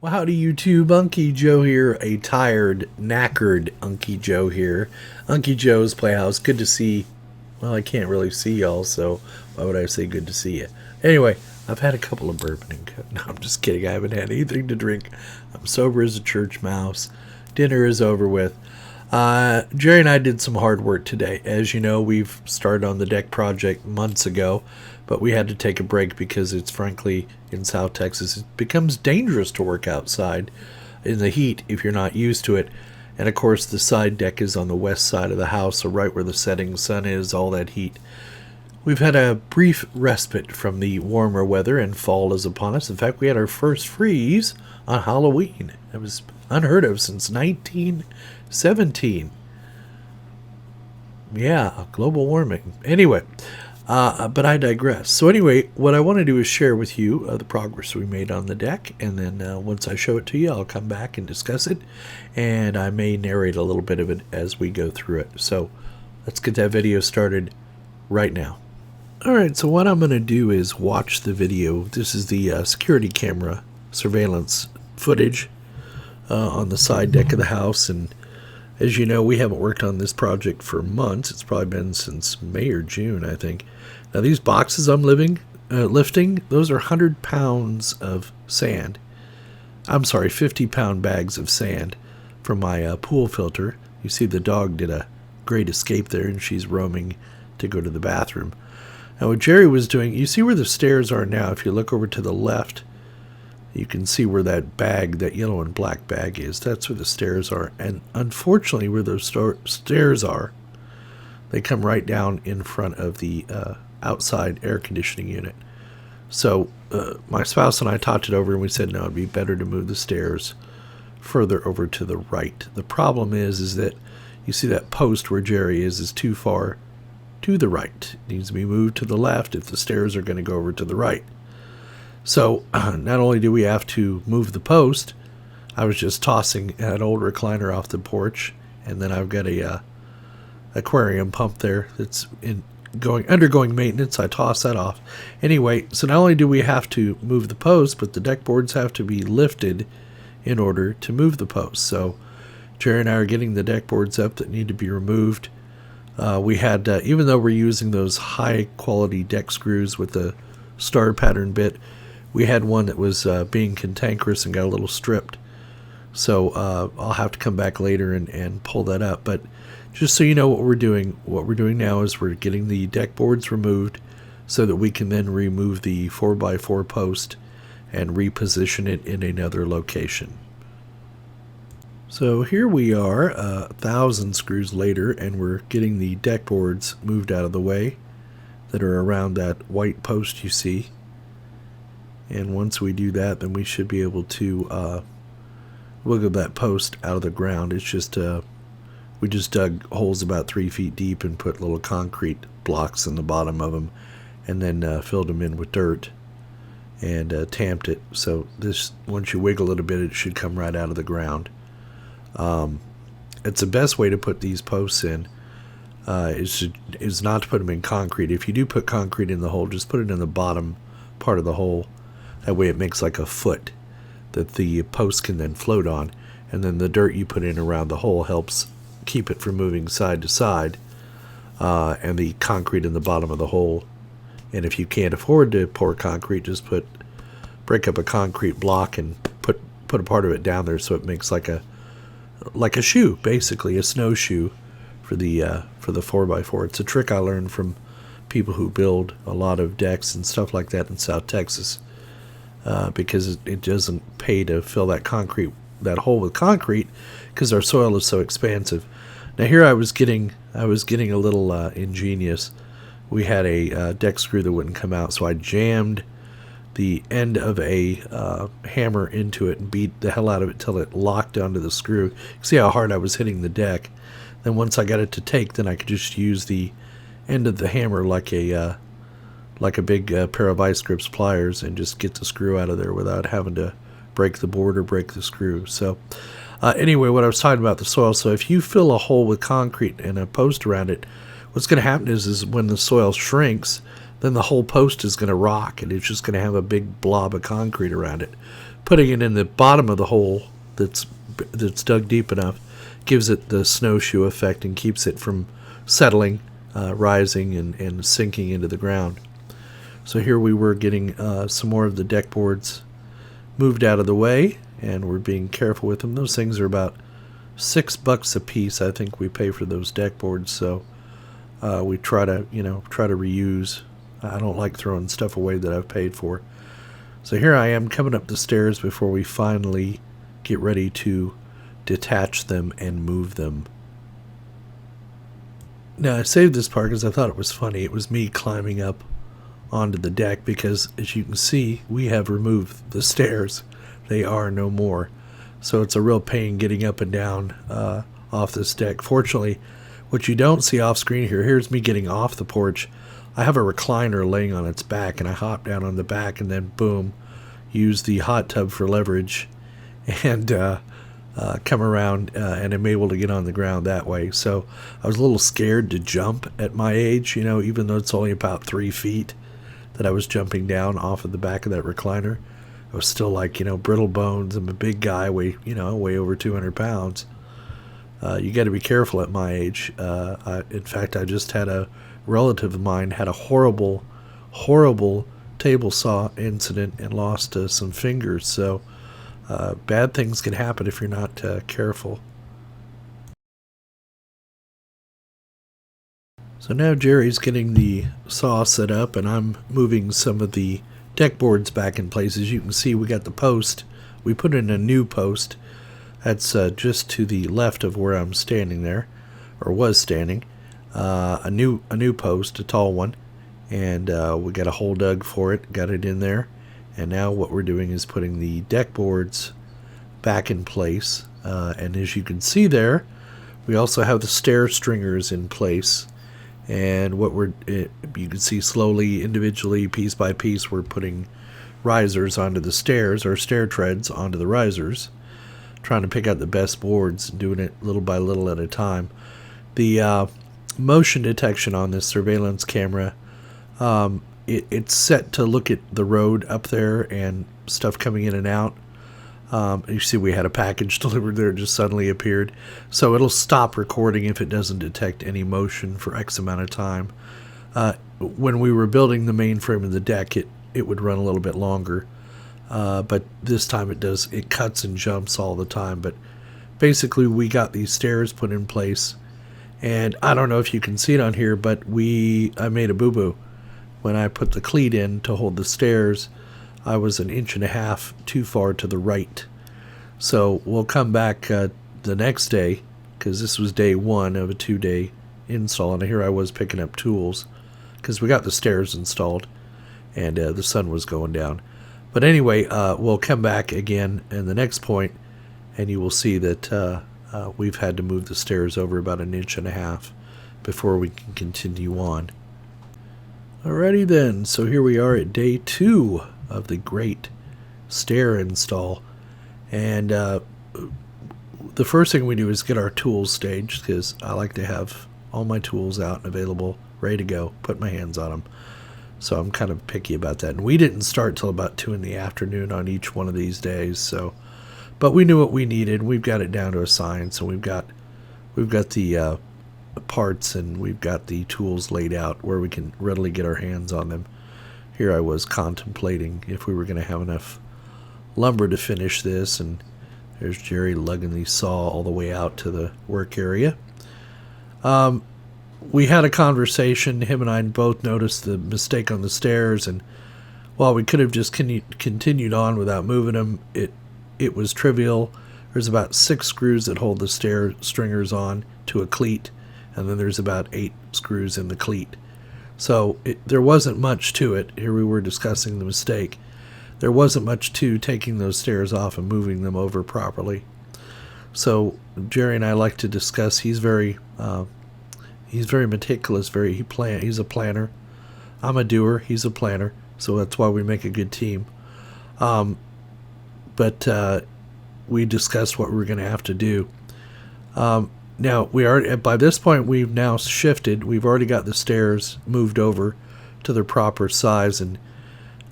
Well, howdy, YouTube. Unky Joe here. A tired, knackered Unky Joe here. Unky Joe's Playhouse. Good to see. Well, I can't really see y'all, so why would I say good to see you? Anyway, I've had a couple of bourbon and no, I'm just kidding. I haven't had anything to drink. I'm sober as a church mouse. Dinner is over with. Jerry and I did some hard work today. As you know, we've started on the deck project months ago, but we had to take a break because it's frankly in South Texas, it becomes dangerous to work outside in the heat if you're not used to it. And of course, the side deck is on the west side of the house, so right where the setting sun is, all that heat. We've had a brief respite from the warmer weather, and fall is upon us. In fact, we had our first freeze on Halloween. It was unheard of since 1917. Yeah, global warming. Anyway, but I digress. So anyway, what I want to do is share with you the progress we made on the deck, and then once I show it to you, I'll come back and discuss it, and I may narrate a little bit of it as we go through it. So let's get that video started right now. Alright, so what I'm going to do is watch the video. This is the security camera surveillance footage on the side deck of the house, and as you know, we haven't worked on this project for months. It's probably been since May or June, I think. Now these boxes I'm lifting, those are 100 pounds of sand. I'm sorry, 50-pound bags of sand from my pool filter. You see the dog did a great escape there, and she's roaming to go to the bathroom. Now what Jerry was doing, you see where the stairs are now. If you look over to the left, you can see where that bag, that yellow and black bag is. That's where the stairs are. And unfortunately, where those stairs are, they come right down in front of the outside air conditioning unit. So my spouse and I talked it over, and we said, no, it'd be better to move the stairs further over to the right. The problem is that you see that post where Jerry is too far to the right. It needs to be moved to the left if the stairs are going to go over to the right. So not only do we have to move the post, I was just tossing an old recliner off the porch, and then I've got a aquarium pump there that's undergoing maintenance. I toss that off. Anyway, so not only do we have to move the post, but the deck boards have to be lifted in order to move the post. So Jerry and I are getting the deck boards up that need to be removed. We had, even though we're using those high quality deck screws with the star pattern bit, we had one that was being cantankerous and got a little stripped. So I'll have to come back later and pull that up. But just so you know what we're doing now is we're getting the deck boards removed so that we can then remove the 4x4 post and reposition it in another location. So here we are, 1,000 screws later, and we're getting the deck boards moved out of the way that are around that white post you see. And once we do that, then we should be able to wiggle that post out of the ground. It's just, we just dug holes about 3 feet deep and put little concrete blocks in the bottom of them, and then filled them in with dirt and tamped it. So this, once you wiggle it a bit, it should come right out of the ground. It's the best way to put these posts in is not to put them in concrete. If you do put concrete in the hole, just put it in the bottom part of the hole. That way it makes like a foot that the post can then float on, and then the dirt you put in around the hole helps keep it from moving side to side, and the concrete in the bottom of the hole. And if you can't afford to pour concrete, just break up a concrete block and put a part of it down there so it makes like a shoe, basically a snowshoe for the 4x4. It's a trick I learned from people who build a lot of decks and stuff like that in South Texas, because it doesn't pay to fill that hole with concrete because our soil is so expansive. Now here I was getting a little ingenious. We had a deck screw that wouldn't come out, so I jammed the end of a hammer into it and beat the hell out of it till it locked onto the screw. You see how hard I was hitting the deck. Then once I got it to take, then I could just use the end of the hammer like a big pair of vice grips pliers and just get the screw out of there without having to break the board or break the screw. So anyway, what I was talking about the soil. So if you fill a hole with concrete and a post around it, what's going to happen is when the soil shrinks, then the whole post is going to rock, and it's just going to have a big blob of concrete around it. putting it in the bottom of the hole that's dug deep enough gives it the snowshoe effect and keeps it from settling, rising, and sinking into the ground. So here we were getting some more of the deck boards moved out of the way, and we're being careful with them. Those things are about $6 a piece, I think we pay for those deck boards. So we try to reuse. I don't like throwing stuff away that I've paid for. So here I am coming up the stairs before we finally get ready to detach them and move them. Now I saved this part because I thought it was funny. It was me climbing up onto the deck because, as you can see, we have removed the stairs. They are no more. So it's a real pain getting up and down off this deck. Fortunately, what you don't see off screen here's me getting off the porch. I have a recliner laying on its back, and I hop down on the back and then boom, use the hot tub for leverage and come around and am able to get on the ground that way. So I was a little scared to jump at my age, even though it's only about 3 feet that I was jumping down off of the back of that recliner. I was still like, brittle bones. I'm a big guy, weigh over 200 pounds. You got to be careful at my age. In fact, I just had a relative of mine had a horrible table saw incident and lost some fingers. So bad things can happen if you're not careful. So now Jerry's getting the saw set up, and I'm moving some of the deck boards back in place. As you can see, we got the post. We put in a new post. That's just to the left of where I'm standing there, or was standing. A new post, a tall one, and we got a hole dug for it, got it in there, and now what we're doing is putting the deck boards back in place. And as you can see there, we also have the stair stringers in place. And you can see slowly, individually, piece by piece, we're putting risers onto the stairs, or stair treads onto the risers, trying to pick out the best boards, doing it little by little at a time. The motion detection on this surveillance camera, it's set to look at the road up there and stuff coming in and out. You see we had a package delivered there, just suddenly appeared. So it'll stop recording if it doesn't detect any motion for X amount of time. When we were building the mainframe of the deck, it would run a little bit longer. But this time it cuts and jumps all the time. But basically we got these stairs put in place. And I don't know if you can see it on here, but I made a boo-boo. When I put the cleat in to hold the stairs, I was 1.5 inches too far to the right. So we'll come back the next day, because this was day 1 of a 2-day install, and here I was picking up tools because we got the stairs installed and the sun was going down. But anyway, we'll come back again in the next point, and you will see that we've had to move the stairs over about 1.5 inches before we can continue on. Alrighty then, so here we are at day 2 of the great stair install, and the first thing we do is get our tools staged, because I like to have all my tools out and available, ready to go, put my hands on them. So I'm kind of picky about that, and we didn't start till about 2 in the afternoon on each one of these days. But we knew what we needed. We've got it down to a science, and we've got the parts, and we've got the tools laid out where we can readily get our hands on them. Here I was contemplating if we were going to have enough lumber to finish this, and there's Jerry lugging the saw all the way out to the work area. We had a conversation. Him and I both noticed the mistake on the stairs, and while we could have just continued on without moving them, it was trivial. There's about 6 screws that hold the stair stringers on to a cleat, and then there's about 8 screws in the cleat. So there wasn't much to it. Here we were discussing the mistake. There wasn't much to taking those stairs off and moving them over properly. So Jerry and I like to discuss. He's very meticulous. He's a planner. I'm a doer. He's a planner. So that's why we make a good team. But we discussed what we're going to have to do. Now, by this point, we've now shifted. We've already got the stairs moved over to their proper size, and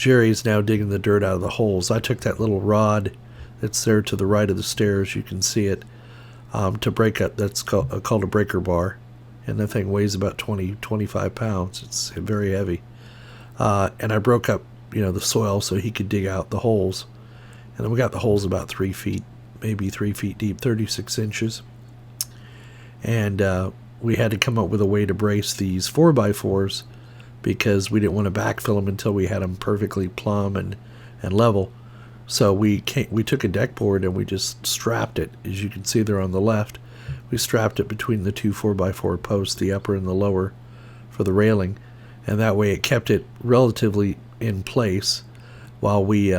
Jerry's now digging the dirt out of the holes. I took that little rod that's there to the right of the stairs, you can see it, to break up. That's called a breaker bar, and that thing weighs about 25 pounds. It's very heavy. And I broke up, the soil so he could dig out the holes. And then we got the holes about 3 feet, maybe 3 feet deep, 36 inches. And we had to come up with a way to brace these 4x4s because we didn't want to backfill them until we had them perfectly plumb and level. So we took a deck board and we just strapped it. As you can see there on the left, we strapped it between the two 4x4 posts, the upper and the lower, for the railing. And that way it kept it relatively in place while we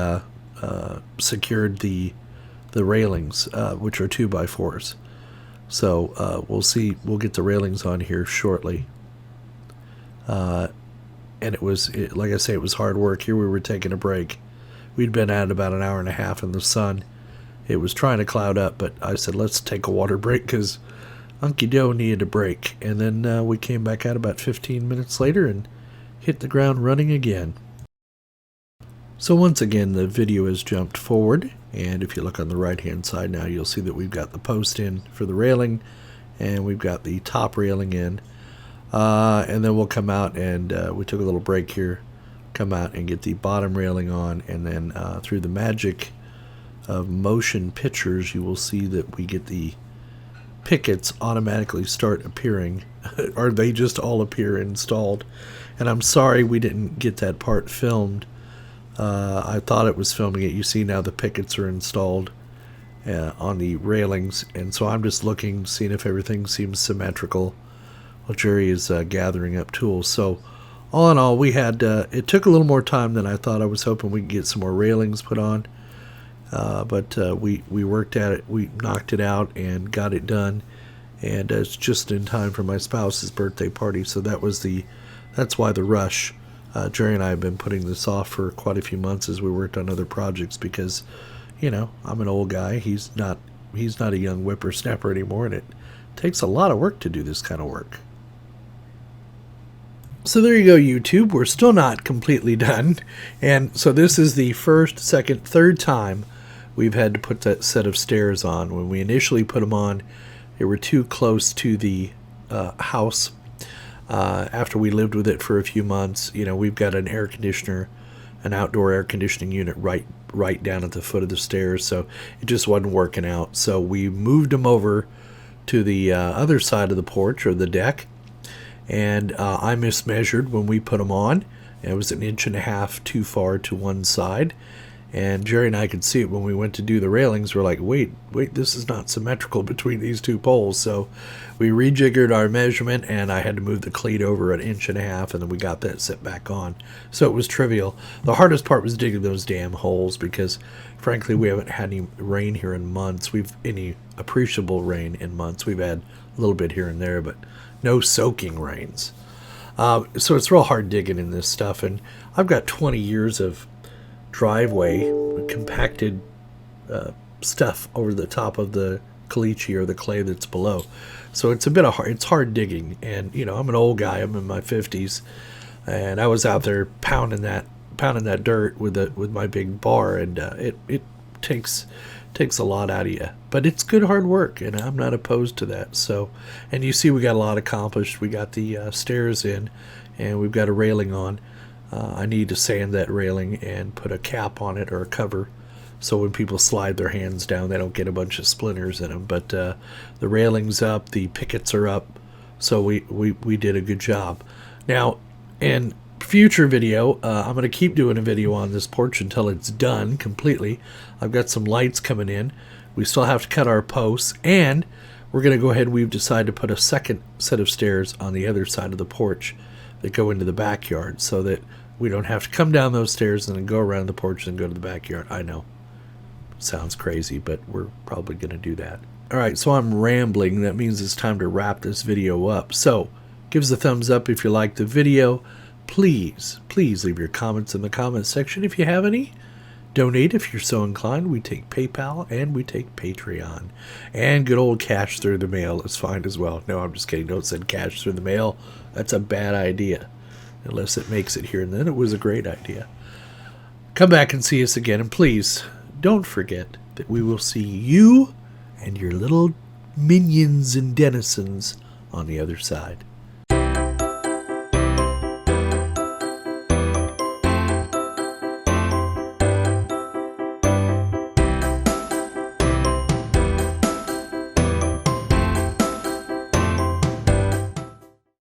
secured the railings, which are 2x4s. So we'll get the railings on here shortly. And like I say, it was hard work. Here we were taking a break. We'd been at about an hour and a half in the sun. It was trying to cloud up, but I said, let's take a water break because Unky Doe needed a break. And then we came back out about 15 minutes later and hit the ground running again. So once again, the video has jumped forward. And if you look on the right-hand side now, you'll see that we've got the post in for the railing, and we've got the top railing in. And then we'll come out and we took a little break here, come out and get the bottom railing on, and then through the magic of motion pictures, you will see that we get the pickets automatically start appearing, or they just all appear installed. And I'm sorry we didn't get that part filmed. I thought it was filming it. You see now the pickets are installed on the railings, and so I'm just looking, seeing if everything seems symmetrical while Jerry is gathering up tools. So all in all, we had it took a little more time than I thought. I was hoping we could get some more railings put on, but we worked at it. We knocked it out and got it done, and it's just in time for my spouse's birthday party. So that's why the rush. Jerry and I have been putting this off for quite a few months as we worked on other projects because, I'm an old guy. He's not a young whippersnapper anymore, and it takes a lot of work to do this kind of work. So there you go, YouTube. We're still not completely done. And so this is the first, second, third time we've had to put that set of stairs on. When we initially put them on, they were too close to the house. After we lived with it for a few months, we've got an air conditioner, an outdoor air conditioning unit right down at the foot of the stairs, so it just wasn't working out. So we moved them over to the other side of the porch, or the deck, and I mismeasured when we put them on. It was 1.5 inches too far to one side, and Jerry and I could see it when we went to do the railings. We're like, wait, this is not symmetrical between these two poles. So we rejiggered our measurement, and I had to move the cleat over 1.5 inches, and then we got that set back on. So it was trivial. The hardest part was digging those damn holes because, frankly, we haven't had any rain here in months. Any appreciable rain in months. We've had a little bit here and there, but no soaking rains. So it's real hard digging in this stuff, and I've got 20 years of driveway compacted stuff over the top of the caliche, or the clay that's below. So it's it's hard digging, and I'm an old guy. I'm in my 50s, and I was out there pounding that dirt with my big bar, and it takes a lot out of you, but it's good hard work, and I'm not opposed to that. So, and you see we got a lot accomplished. We got the stairs in, and we've got a railing on. I need to sand that railing and put a cap on it, or a cover, so when people slide their hands down, they don't get a bunch of splinters in them. But the railing's up, the pickets are up, so we did a good job. Now, in future video, I'm going to keep doing a video on this porch until it's done completely. I've got some lights coming in. We still have to cut our posts, and we're going to go ahead. We've decided to put a second set of stairs on the other side of the porch that go into the backyard, so that we don't have to come down those stairs and then go around the porch and go to the backyard. I know, sounds crazy, but we're probably going to do that. Alright, so I'm rambling. That means it's time to wrap this video up. So, give us a thumbs up if you liked the video. Please leave your comments in the comment section if you have any. Donate if you're so inclined. We take PayPal and we take Patreon. And good old cash through the mail is fine as well. No, I'm just kidding. Don't send cash through the mail. That's a bad idea. Unless it makes it here, and then it was a great idea. Come back and see us again. And please, don't forget that we will see you and your little minions and denizens on the other side.